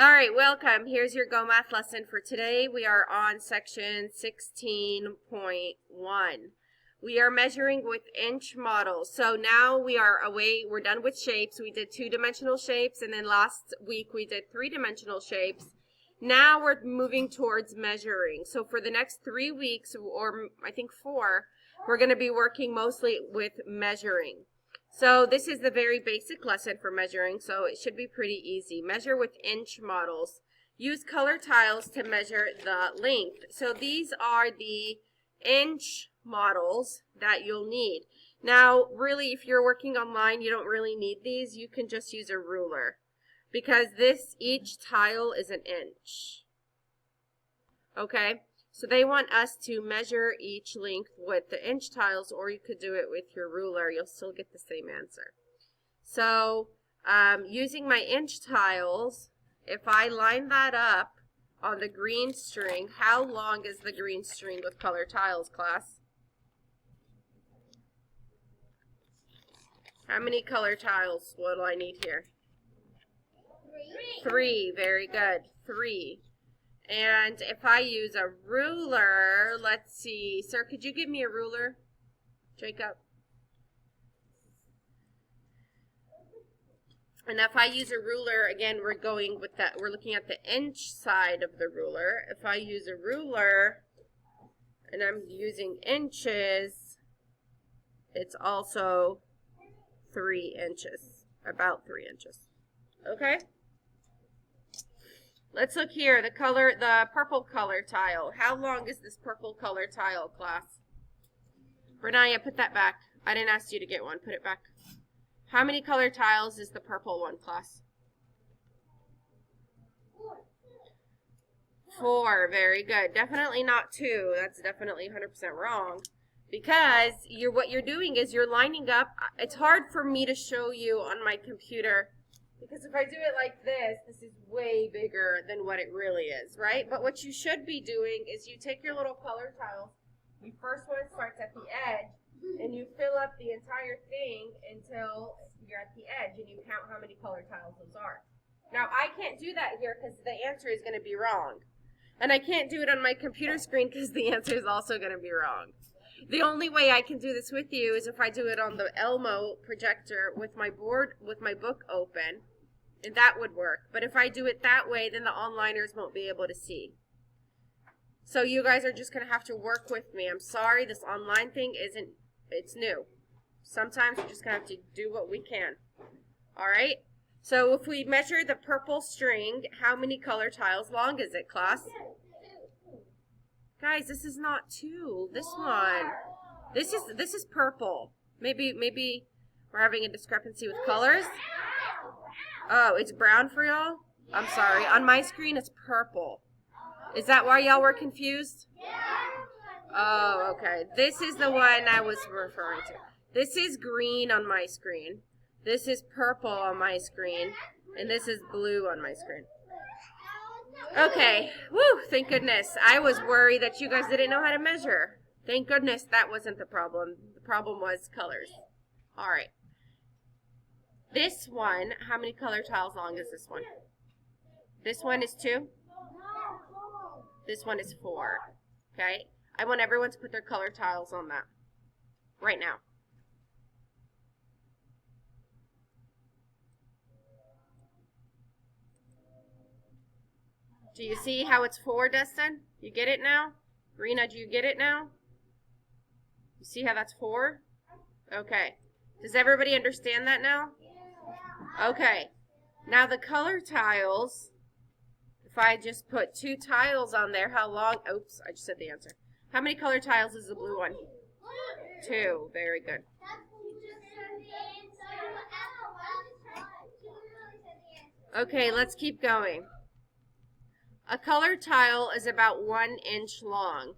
All right, welcome. Here's your Go Math lesson for today. We are on section 16.1. We are measuring with inch models. So now we're done with shapes. We did two-dimensional shapes, and then last week we did three-dimensional shapes. Now we're moving towards measuring. So for the next 3 weeks, or I think 4, we're going to be working mostly with measuring. So this is the very basic lesson for measuring, so it should be pretty easy. Measure with inch models. Use color tiles to measure the length. So these are the inch models that you'll need. Now, really, if you're working online, you don't really need these. You can just use a ruler because each tile is an inch. Okay? So they want us to measure each length with the inch tiles, or you could do it with your ruler. You'll still get the same answer. So using my inch tiles, if I line that up on the green string, how long is the green string with color tiles, class? How many color tiles will I need here? 3. Very good. 3. And if I use a ruler, let's see. Sir, could you give me a ruler? Jacob? And if I use a ruler, again, we're looking at the inch side of the ruler. If I use a ruler and I'm using inches, it's also 3 inches, about 3 inches. Okay? Let's look here, the purple color tile. How long is this purple color tile, class? Bernaya, put that back. I didn't ask you to get one. Put it back. How many color tiles is the purple one, class? 4. Very good. Definitely not 2. That's definitely 100% wrong. Because what you're doing is you're lining up. It's hard for me to show you on my computer. Because if I do it like this is way bigger than what it really is, right? But what you should be doing is you take your little color tiles. The first one starts at the edge, and you fill up the entire thing until you're at the edge, and you count how many color tiles those are. Now, I can't do that here because the answer is going to be wrong. And I can't do it on my computer screen because the answer is also going to be wrong. The only way I can do this with you is if I do it on the Elmo projector with my book open. And that would work. But if I do it that way, then the onliners won't be able to see. So you guys are just going to have to work with me. I'm sorry, this online thing it's new. Sometimes we're just going to have to do what we can. All right? So if we measure the purple string, how many color tiles long is it, class? Guys, this is not 2. This one. This is purple. Maybe we're having a discrepancy with colors. Oh, it's brown for y'all? I'm sorry. On my screen, it's purple. Is that why y'all were confused? Oh, okay. This is the one I was referring to. This is green on my screen. This is purple on my screen. And this is blue on my screen. Okay. Woo, thank goodness. I was worried that you guys didn't know how to measure. Thank goodness that wasn't the problem. The problem was colors. All right. This one, how many color tiles long is this one? This one is 2? This one is 4. Okay? I want everyone to put their color tiles on that. Right now. Do you see how it's 4, Dustin? You get it now? Rena, do you get it now? You see how that's 4? Okay. Does everybody understand that now? Okay, now the color tiles, if I just put 2 tiles on there, how long, oops, I just said the answer. How many color tiles is the blue one? 2, very good. Okay, let's keep going. A color tile is about 1 inch long.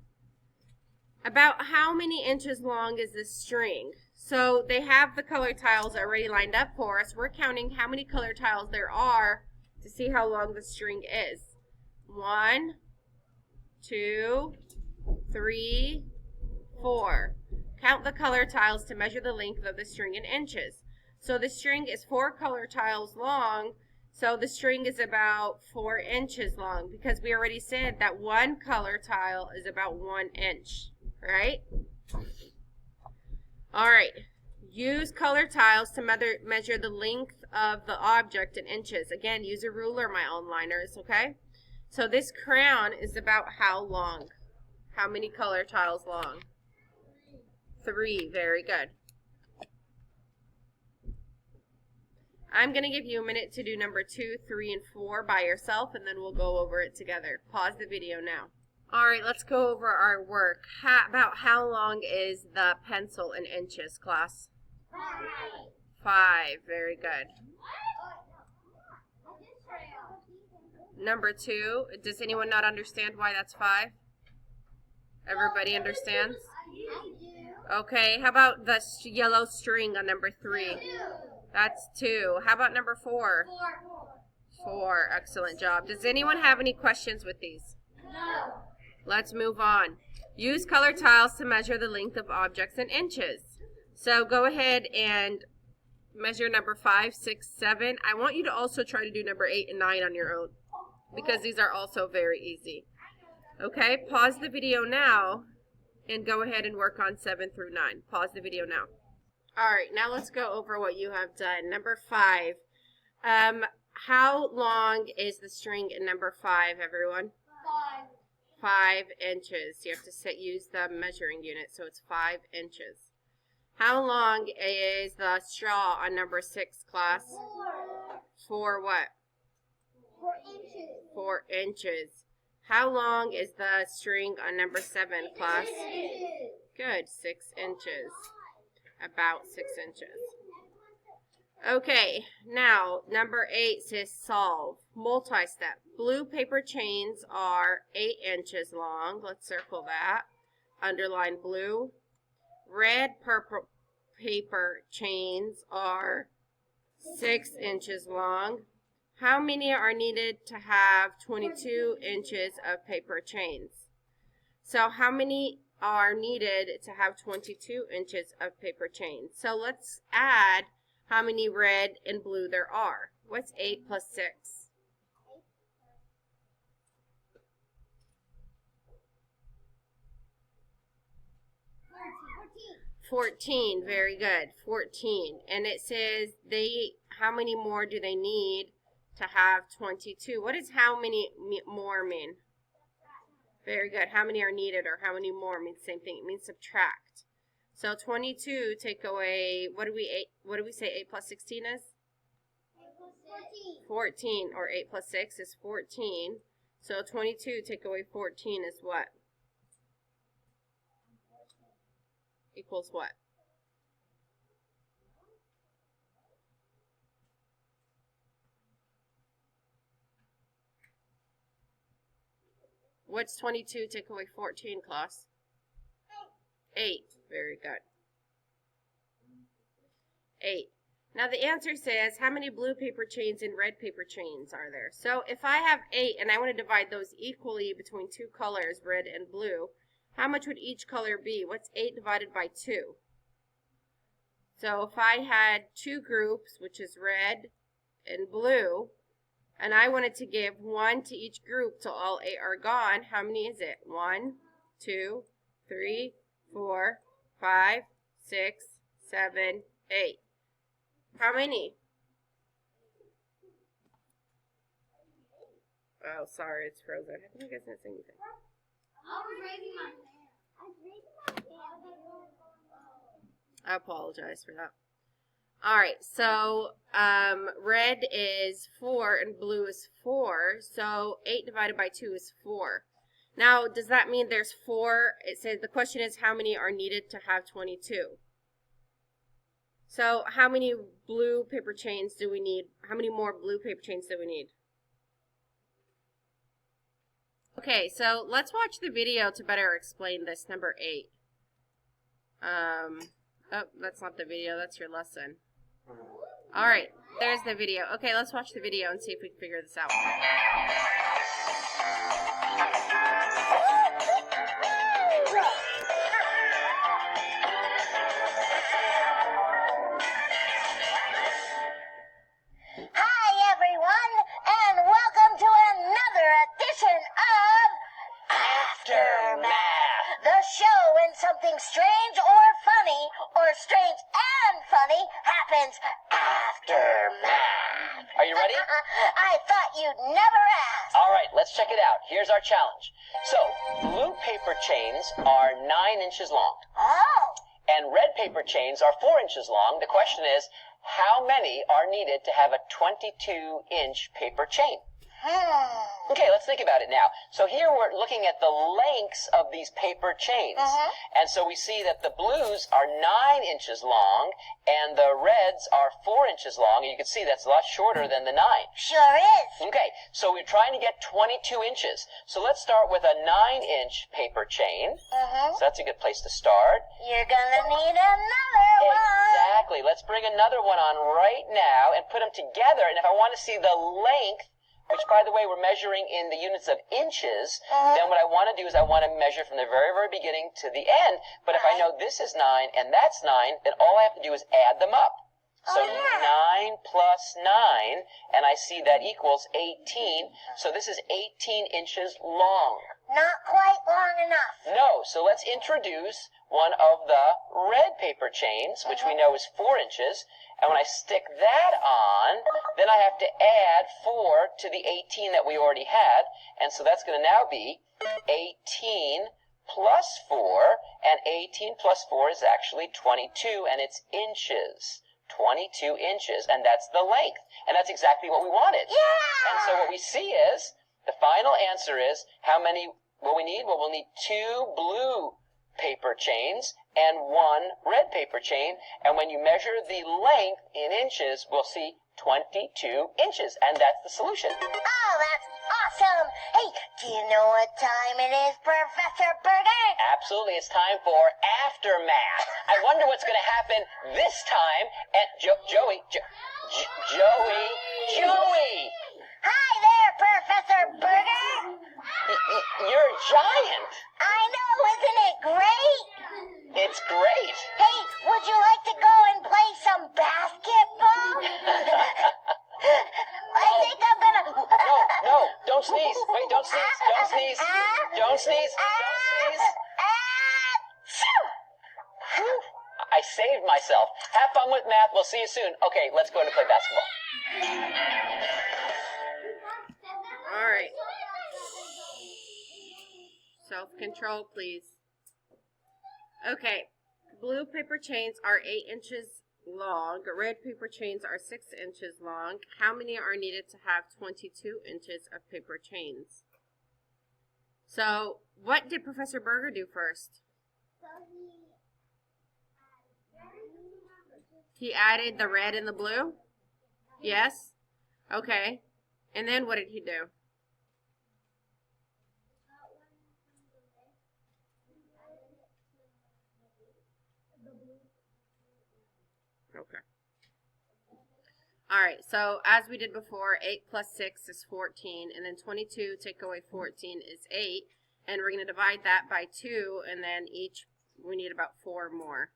About how many inches long is this string? So they have the color tiles already lined up for us. We're counting how many color tiles there are to see how long the string is. 1, 2, 3, 4. Count the color tiles to measure the length of the string in inches. So the string is 4 color tiles long. So the string is about 4 inches long because we already said that one color tile is about 1 inch, right? All right. Use color tiles to measure the length of the object in inches. Again, use a ruler, my onliners, okay? So this crown is about how long? How many color tiles long? 3. Very good. I'm going to give you a minute to do number 2, 3, and 4 by yourself, and then we'll go over it together. Pause the video now. All right, let's go over our work. About how long is the pencil in inches, class? 5. Very good. Number 2, does anyone not understand why that's 5? Everybody understands? Okay, how about the yellow string on number 3? That's 2. How about number 4? 4. Excellent job. Does anyone have any questions with these? No. Let's move on. Use color tiles to measure the length of objects in inches. So go ahead and measure number 5, 6, 7. I want you to also try to do number 8 and 9 on your own because these are also very easy. Okay, pause the video now and go ahead and work on 7 through 9. Pause the video now. All right, now let's go over what you have done. Number 5. How long is the string in number 5, everyone? 5 inches. You have to use the measuring unit, so it's 5 inches. How long is the straw on number 6, class? 4 what? 4 inches. 4 inches. How long is the string on number 7, class? 6 inches. Good, 6 inches. About 6 inches. Okay, now number 8 says solve. Multi-step. Blue paper chains are 8 inches long. Let's circle that. Underline blue. Red purple paper chains are 6 inches long. How many are needed to have 22 inches of paper chains? So how many are needed to have 22 inches of paper chains? So let's add how many red and blue there are. What's 8 plus 6? 14. Very good. 14. And it says how many more do they need to have 22? What does how many more mean? Very good. How many are needed or how many more means the same thing. It means subtract. So 22 take away, what do we say 8 plus 16 is? 14, or 8 plus 6 is 14. So 22 take away 14 is what? Equals what? What's 22 take away 14, class? 8. Very good. 8. Now the answer says how many blue paper chains and red paper chains are there? So if I have 8 and I want to divide those equally between 2 colors, red and blue, how much would each color be? What's 8 divided by 2? So if I had 2 groups, which is red and blue, and I wanted to give 1 to each group till all 8 are gone, how many is it? 1, 2, 3, 4, 5, 6, 7, 8. How many? Oh, sorry, it's frozen. How come you guys not saying anything? I was raising my hand. I apologize for that. All right, so red is 4 and blue is 4. So 8 divided by 2 is 4. Now, does that mean there's 4? It says the question is how many are needed to have 22? So how many blue paper chains do we need? How many more blue paper chains do we need? Okay, so let's watch the video to better explain this, number 8. Oh, that's not the video, that's your lesson. Alright, there's the video. Okay, let's watch the video and see if we can figure this out. Hi everyone, you'd never ask. All right, let's check it out. Here's our challenge. So, blue paper chains are 9 inches long, Oh. and red paper chains are 4 inches long. The question is, how many are needed to have a 22-inch paper chain? Okay, let's think about it now. So here we're looking at the lengths of these paper chains. And so we see that the blues are 9 inches long and the reds are 4 inches long. And you can see that's a lot shorter than the 9. Sure is. Okay, so we're trying to get 22 inches. So let's start with a 9-inch paper chain. So that's a good place to start. You're gonna need another one. Exactly. Let's bring another one on right now and put them together. And if I want to see the length, which, by the way, we're measuring in the units of inches, then what I want to do is I want to measure from the very, very beginning to the end. But if I know this is 9 and that's 9, then all I have to do is add them up. So 9 plus 9, and I see that equals 18. So this is 18 inches long. Not quite long enough. No, so let's introduce one of the red paper chains, which we know is 4 inches. And when I stick that on, then I have to add 4 to the 18 that we already had. And so that's going to now be 18 plus 4. And 18 plus 4 is actually 22, and it's inches. 22 inches, and that's the length. And that's exactly what we wanted. Yeah! And so what we see is, the final answer is, how many will we need? Well, we'll need 2 blue paper chains and 1 red paper chain. And when you measure the length in inches, we'll see 22 inches. And that's the solution. Oh, that's awesome. Hey, do you know what time it is, Professor Burger? Absolutely, it's time for aftermath. I wonder what's going to happen this time at Joey. Hi there, Professor Burger. You're a giant. I know, isn't it great? It's great. Hey, would you like to go and play some basketball? I think I'm gonna... No, don't sneeze. Wait, don't sneeze. Don't sneeze. Don't sneeze. Don't sneeze. Whew. I saved myself. Have fun with math. We'll see you soon. Okay, let's go to play basketball. All right. Self-control, please. Okay. Blue paper chains are 8 inches long. Red paper chains are 6 inches long. How many are needed to have 22 inches of paper chains? So, what did Professor Burger do first? He added the red and the blue? Yes? Okay. And then what did he do? Okay. Alright, so as we did before, 8 plus 6 is 14, and then 22, take away 14 is 8, and we're going to divide that by 2, and then each, we need about 4 more.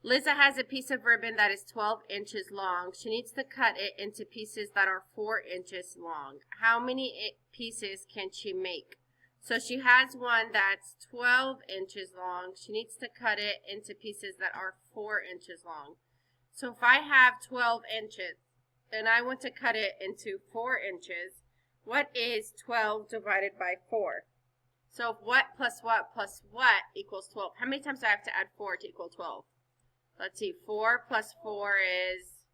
Liza has a piece of ribbon that is 12 inches long. She needs to cut it into pieces that are 4 inches long. How many pieces can she make? So she has one that's 12 inches long. She needs to cut it into pieces that are 4 inches long. So if I have 12 inches and I want to cut it into 4 inches, what is 12 divided by 4? So what plus what equals 12? How many times do I have to add 4 to equal 12? Let's see, 4 plus 4 is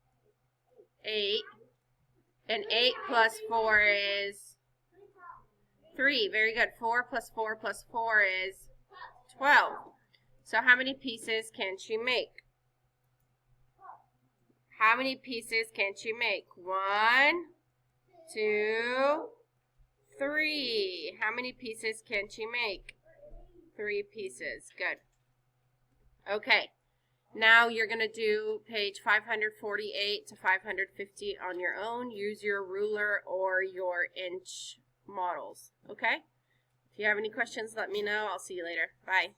8, and 8 plus 4 is 3. Very good. 4 plus 4 plus 4 is 12. So how many pieces can she make? How many pieces can she make? 1, 2, 3. How many pieces can she make? 3 pieces. Good. Okay. Now you're going to do page 548 to 550 on your own. Use your ruler or your inch models. Okay? If you have any questions, let me know. I'll see you later. Bye.